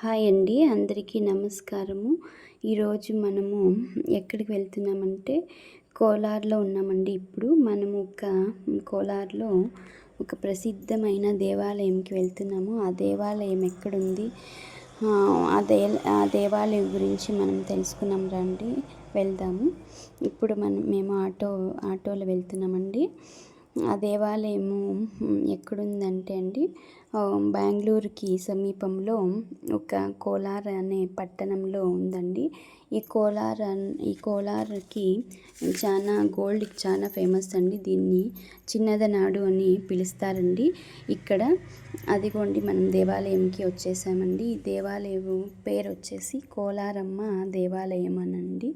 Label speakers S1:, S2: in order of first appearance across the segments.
S1: Hi అండి, అందరికీ నమస్కారము. ఈరోజు మనము ఎక్కడికి వెళ్తున్నామంటే కోలార్లో ఉన్నామండి. ఇప్పుడు మనము కోలార్లో ఒక ప్రసిద్ధమైన దేవాలయంకి వెళ్తున్నాము. ఆ దేవాలయం ఎక్కడుంది, ఆ దేవాలయం గురించి మనం తెలుసుకున్నాం రండి, వెళ్దాము. ఇప్పుడు మేము ఆటోలో వెళ్తున్నామండి. ఆ దేవాలయము ఎక్కడుందంటే అండి, బెంగళూరుకి సమీపంలో ఒక కోలార్ అనే పట్టణంలో ఉందండి. ఈ కోలార్కి గోల్డ్కి చాలా ఫేమస్ అండి. దీన్ని చిన్నదనాడు అని పిలుస్తారండి. ఇక్కడ అదిగోండి, మనం దేవాలయంకి వచ్చేసామండి. ఈ దేవాలయం పేరు వచ్చేసి కోలారమ్మ దేవాలయం అనండి.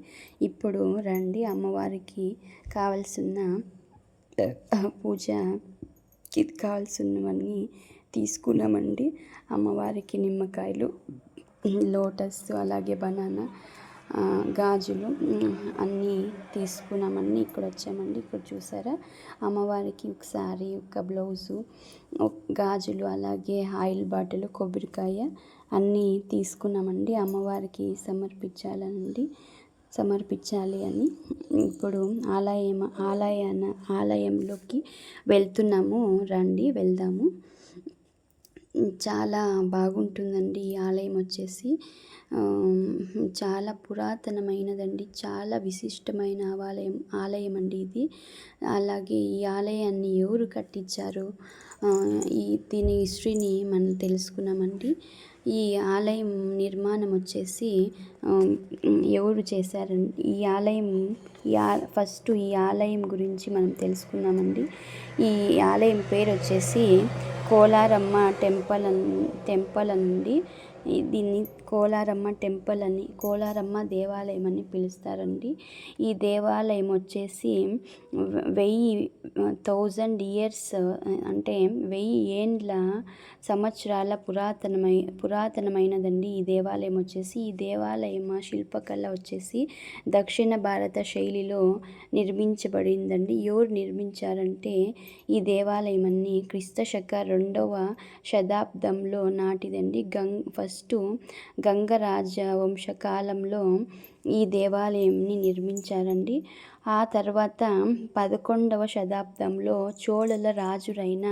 S1: ఇప్పుడు రండి, అమ్మవారికి కావలసిన పూజకి కావాల్సినవన్నీ తీసుకున్నామండి. అమ్మవారికి నిమ్మకాయలు, లోటస్, అలాగే బనానా, గాజులు అన్నీ తీసుకున్నామండి. ఇక్కడ వచ్చామండి. ఇక్కడ చూసారా, అమ్మవారికి ఒక శారీ, ఒక బ్లౌజు, గాజులు, అలాగే ఆయిల్ బాటిల్, కొబ్బరికాయ అన్నీ తీసుకున్నామండి. అమ్మవారికి సమర్పించాలి అని ఇప్పుడు ఆలయంలోకి వెళ్తున్నాము. రండి, వెళ్దాము. చాలా బాగుంటుందండి. ఈ ఆలయం వచ్చేసి చాలా పురాతనమైనదండి. చాలా విశిష్టమైన ఆలయం అండి ఇది. అలాగే ఈ ఆలయాన్ని ఎవరు కట్టించారు, దీని హిస్టరీని మనం తెలుసుకున్నామండి. ఈ ఆలయం నిర్మాణం వచ్చేసి ఎవరు చేశారండి, ఫస్ట్ ఈ ఆలయం గురించి మనం తెలుసుకున్నామండి. ఈ ఆలయం పేరు వచ్చేసి కోలారమ్మ టెంపుల్ అనండి. దీన్ని కోలారమ్మ దేవాలయం అని పిలుస్తారండి. ఈ దేవాలయం వచ్చేసి 1000 ఇయర్స్ అంటే 1000 ఏండ్ల సంవత్సరాల పురాతనమైనదండి ఈ దేవాలయం వచ్చేసి. ఈ దేవాలయం శిల్పకళ వచ్చేసి దక్షిణ భారత శైలిలో నిర్మించబడిందండి. ఎవరు నిర్మించారంటే, ఈ దేవాలయం అన్ని క్రీస్తశక 2వ శతాబ్దంలో నాటిదండి. ఫస్ట్ గంగరాజ వంశకాలంలో ఈ దేవాలయంని నిర్మించారండి. ఆ తర్వాత 11వ శతాబ్దంలో చోళల రాజులైన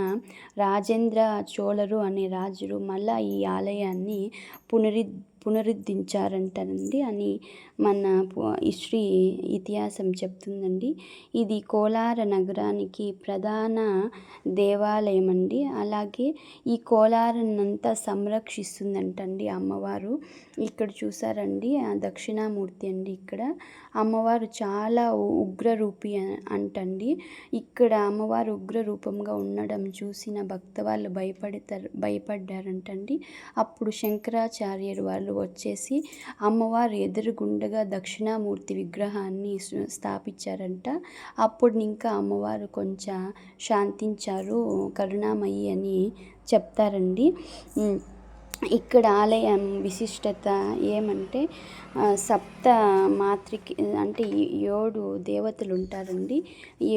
S1: రాజేంద్ర చోళరు అనే రాజులు మళ్ళా ఈ ఆలయాన్ని పునరుద్ధరించారంటండి అని మన ఇతిహాసం చెప్తుందండి. ఇది కోలార నగరానికి ప్రధాన దేవాలయం అండి. అలాగే ఈ కోలారనంతా సంరక్షిస్తుందంటండి అమ్మవారు. ఇక్కడ చూసారండి, ఆ దక్షిణామూర్తి అండి. ఇక్కడ అమ్మవారు చాలా ఉగ్రరూపి అంటండి. ఇక్కడ అమ్మవారు ఉగ్ర రూపంగా ఉండడం చూసిన భక్త వాళ్ళు భయపడ్డారంటండి. అప్పుడు శంకరాచార్యులు వాళ్ళు వచ్చేసి అమ్మవారు ఎదురుగుండగా దక్షిణామూర్తి విగ్రహాన్ని స్థాపించారంట. అప్పుడు ఇంకా అమ్మవారు కొంచెం శాంతించారు, కరుణామయి అని చెప్తారండి. ఇక్కడ ఆలయం విశిష్టత ఏమంటే, అంటే 7 దేవతలు ఉంటారండి.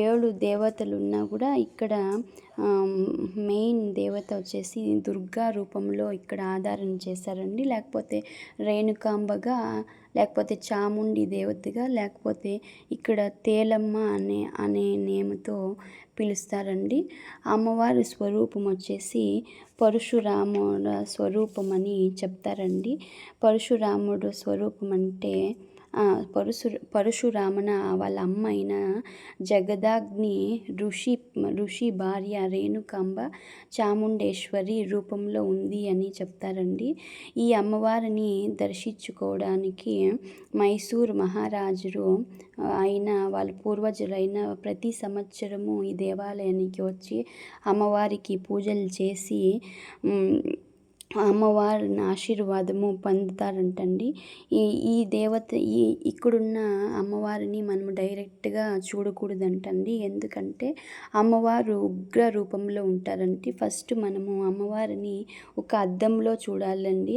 S1: 7 దేవతలు ఉన్నా కూడా ఇక్కడ మెయిన్ దేవత వచ్చేసి దుర్గా రూపంలో ఇక్కడ ఆధారణ చేశారండి. లేకపోతే రేణుకాంబగా, లేకపోతే చాముండి దేవతగా, లేకపోతే ఇక్కడ తేలమ్మ అనే నేమతో పిలుస్తారండి. అమ్మవారి స్వరూపం వచ్చేసి పరశురాముడు స్వరూపం అని చెప్తారండి. పరశురాముడు స్వరూపం అంటే పరశురామన వాళ్ళ అమ్మ అయిన జగదాగ్ని ఋషి భార్య రేణుకాంబ చాముండేశ్వరి రూపంలో ఉంది అని చెప్తారండి. ఈ అమ్మవారిని దర్శించుకోవడానికి మైసూరు మహారాజులు అయిన వాళ్ళ పూర్వజులైన ప్రతి సంవత్సరము ఈ దేవాలయానికి వచ్చి అమ్మవారికి పూజలు చేసి అమ్మవారిని ఆశీర్వాదము పొందుతారంటండి. ఇక్కడున్న అమ్మవారిని మనం డైరెక్ట్గా చూడకూడదంటండి. ఎందుకంటే అమ్మవారు ఉగ్ర రూపంలో ఉంటారంటే, ఫస్ట్ మనము అమ్మవారిని ఒక అద్దంలో చూడాలండి.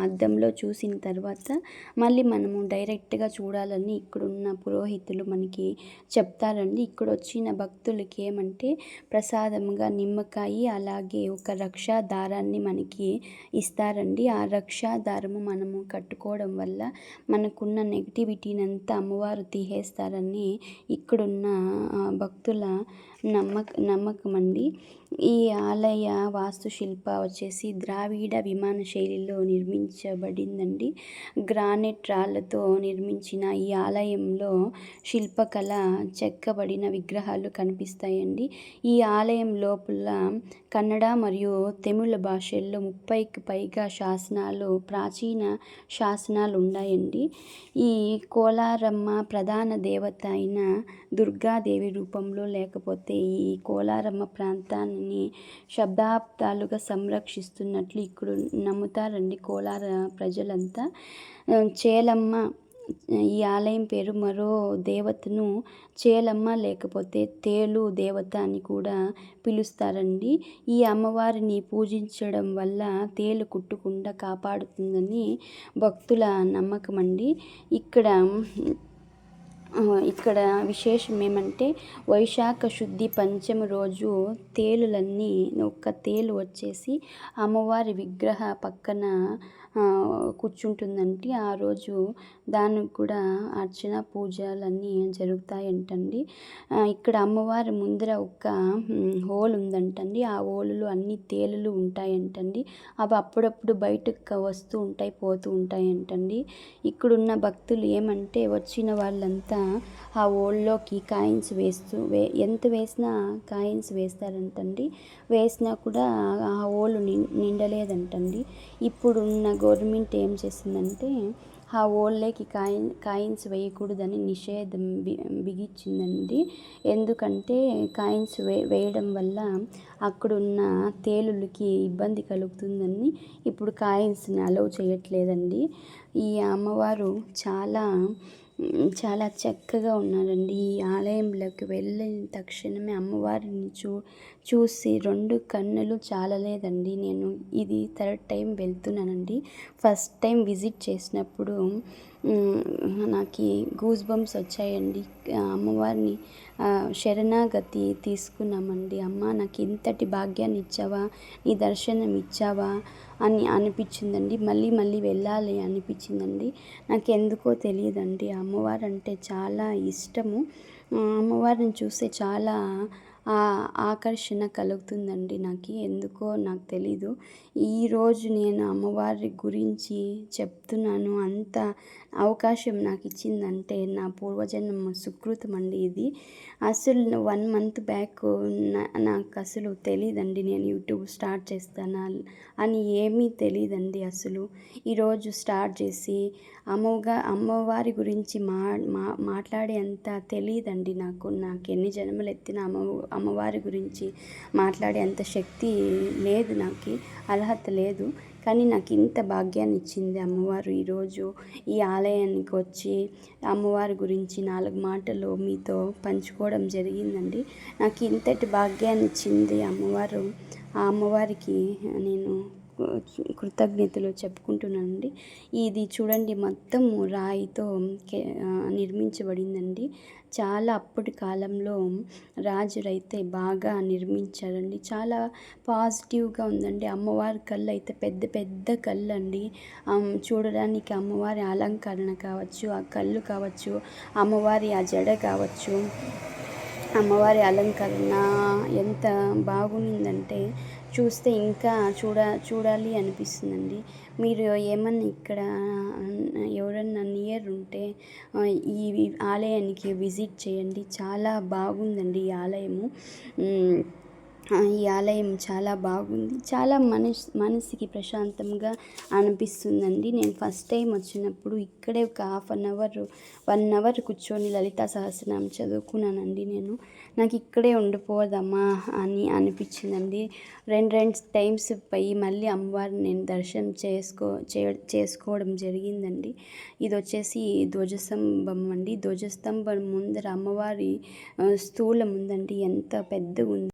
S1: అద్దంలో చూసిన తర్వాత మళ్ళీ మనము డైరెక్ట్గా చూడాలని ఇక్కడున్న పురోహితులు మనకి చెప్తారండి. ఇక్కడ వచ్చిన భక్తులకి ఏమంటే ప్రసాదంగా నిమ్మకాయ, అలాగే ఒక రక్షా దారాన్ని మనకి ఇస్తారండి. ఆ రక్షా దారము మనము కట్టుకోవడం వల్ల మనకున్న నెగటివిటీనంతా అమ్మవారు తీసేస్తారని ఇక్కడున్న భక్తుల నమ్మకమండి. ఈ ఆలయ వాస్తుశిల్ప వచ్చేసి ద్రావిడ విమాన శైలిలో నిర్మించబడిందండి. గ్రానైట్ రాళ్ళతో నిర్మించిన ఈ ఆలయంలో శిల్పకళ చెక్కబడిన విగ్రహాలు కనిపిస్తాయండి. ఈ ఆలయం లోపల కన్నడ మరియు తమిళ భాషల్లో 30కి పైగా ప్రాచీన శాసనాలు ఉన్నాయండి. ఈ కోలారమ్మ ప్రధాన దేవత అయిన దుర్గాదేవి రూపంలో లేకపోతే ఈ కోలారమ్మ ప్రాంతాన్ని శతాబ్దాలుగా సంరక్షిస్తున్నట్లు ఇక్కడ నమ్ముతారండి కోలార ప్రజలంతా. చేలమ్మ, ఈ ఆలయం పేరు మరో దేవతను చేలమ్మ లేకపోతే తేలు దేవత అని కూడా పిలుస్తారండి. ఈ అమ్మవారిని పూజించడం వల్ల తేలు కుట్టకుండా కాపాడుతుందని భక్తుల నమ్మకమండి. ఇక్కడ విశేషం ఏమంటే వైశాఖ శుద్ధి పంచమి రోజు తేలులన్నీ ఒక్క తేలు వచ్చేసి అమ్మవారి విగ్రహ పక్కన కూర్చుంటుందండి. ఆ రోజు దానికి కూడా అర్చన పూజలన్నీ జరుగుతాయంటండి. ఇక్కడ అమ్మవారి ముందర ఒక హోల్ ఉందంటండి. ఆ హోలులో అన్ని తేలులు ఉంటాయంటండి. అవి అప్పుడప్పుడు బయటకు వస్తూ ఉంటాయి, పోతూ ఉంటాయంటండి. ఇక్కడున్న భక్తులు ఏమంటే వచ్చిన వాళ్ళంతా ఆ హోల్లోకి కాయిన్స్ ఎంత వేసినా కాయిన్స్ వేస్తారంటండి. వేసినా కూడా ఆ హోల్ నిండలేదంటండి. ఇప్పుడున్న గవర్నమెంట్ ఏం చేసిందంటే ఆ హోల్లోకి కాయిన్స్ వేయకూడదని నిషేధం బిగించిందండి. ఎందుకంటే కాయిన్స్ వేయడం వల్ల అక్కడున్న తేలులకి ఇబ్బంది కలుగుతుందని ఇప్పుడు కాయిన్స్ని అలౌ చేయట్లేదండి. ఈ అమ్మవారు చాలా చక్కగా ఉన్నారండి. ఈ ఆలయంలోకి వెళ్ళిన తక్షణమే అమ్మవారిని చూసి 2 కన్నులు చాలలేదండి. నేను ఇది 3rd టైం వెళ్తున్నానండి. ఫస్ట్ టైం విజిట్ చేసినప్పుడు నాకు గూస్ బంప్స్ వచ్చాయండి. అమ్మవారిని శరణాగతి తీసుకున్నామండి. అమ్మ నాకు ఇంతటి భాగ్యాన్ని ఇచ్చావా, నీ దర్శనం ఇచ్చావా అని అనిపించిందండి. మళ్ళీ వెళ్ళాలి అనిపించిందండి. నాకు ఎందుకో తెలియదండి, అమ్మవారు అంటే చాలా ఇష్టము. అమ్మవారిని చూస్తే చాలా ఆకర్షణ కలుగుతుందండి నాకు. ఎందుకో నాకు తెలీదు. ఈరోజు నేను అమ్మవారి గురించి చెప్తున్నాను. అంత అవకాశం నాకు ఇచ్చిందంటే నా పూర్వజన్మ సుకృతం అండి ఇది. అసలు 1 మంత్ బ్యాక్ నాకు అసలు తెలీదండి నేను యూట్యూబ్ స్టార్ట్ చేస్తానా అని ఏమీ తెలీదండి అసలు. ఈరోజు స్టార్ట్ చేసి అమ్మవారి గురించి మాట్లాడే అంత తెలియదండి నాకు. ఎన్ని జన్మలు ఎత్తిన అమ్మవారి గురించి మాట్లాడే అంత శక్తి లేదు, నాకు అర్హత లేదు. కానీ నాకు ఇంత భాగ్యాన్ని ఇచ్చింది అమ్మవారు. ఈరోజు ఈ ఆలయానికి వచ్చి అమ్మవారి గురించి 4 మాటలు మీతో పంచుకోవడం జరిగిందండి. నాకు ఇంతటి భాగ్యాన్ని ఇచ్చింది అమ్మవారు. ఆ అమ్మవారికి నేను కృతజ్ఞతలు చెప్పుకుంటున్నానండి. ఇది చూడండి, మొత్తం రాయితో నిర్మించబడిందండి. చాలా అప్పటి కాలంలో రాజులైతే బాగా నిర్మించారండి. చాలా పాజిటివ్గా ఉందండి. అమ్మవారి కళ్ళు అయితే పెద్ద కళ్ళు అండి. చూడడానికి అమ్మవారి అలంకరణ కావచ్చు, ఆ కళ్ళు కావచ్చు, అమ్మవారి ఆ జడ కావచ్చు, అమ్మవారి అలంకరణ ఎంత బాగుందంటే చూస్తే ఇంకా చూడాలి అనిపిస్తుందండి. మీరు ఏమన్నా ఇక్కడ ఎవరన్నా నియర్ ఉంటే ఈ ఆలయానికి విజిట్ చేయండి. చాలా బాగుందండి ఈ ఆలయము. ఈ ఆలయం చాలా బాగుంది. చాలా మనసుకి ప్రశాంతంగా అనిపిస్తుందండి. నేను ఫస్ట్ టైం వచ్చినప్పుడు ఇక్కడే ఒక 1 అవర్ కూర్చొని లలితా సహస్రనామం చదువుకున్నానండి. నాకు ఇక్కడే ఉండిపోదమ్మా అని అనిపించిందండి. 2 టైమ్స్ పోయి మళ్ళీ అమ్మవారిని నేను దర్శనం చేసుకోవడం జరిగిందండి. ఇది వచ్చేసి ధ్వజస్తంభం అండి. ధ్వజస్తంభం ముందర అమ్మవారి స్థూలం ఉందండి. ఎంత పెద్దగా ఉంది.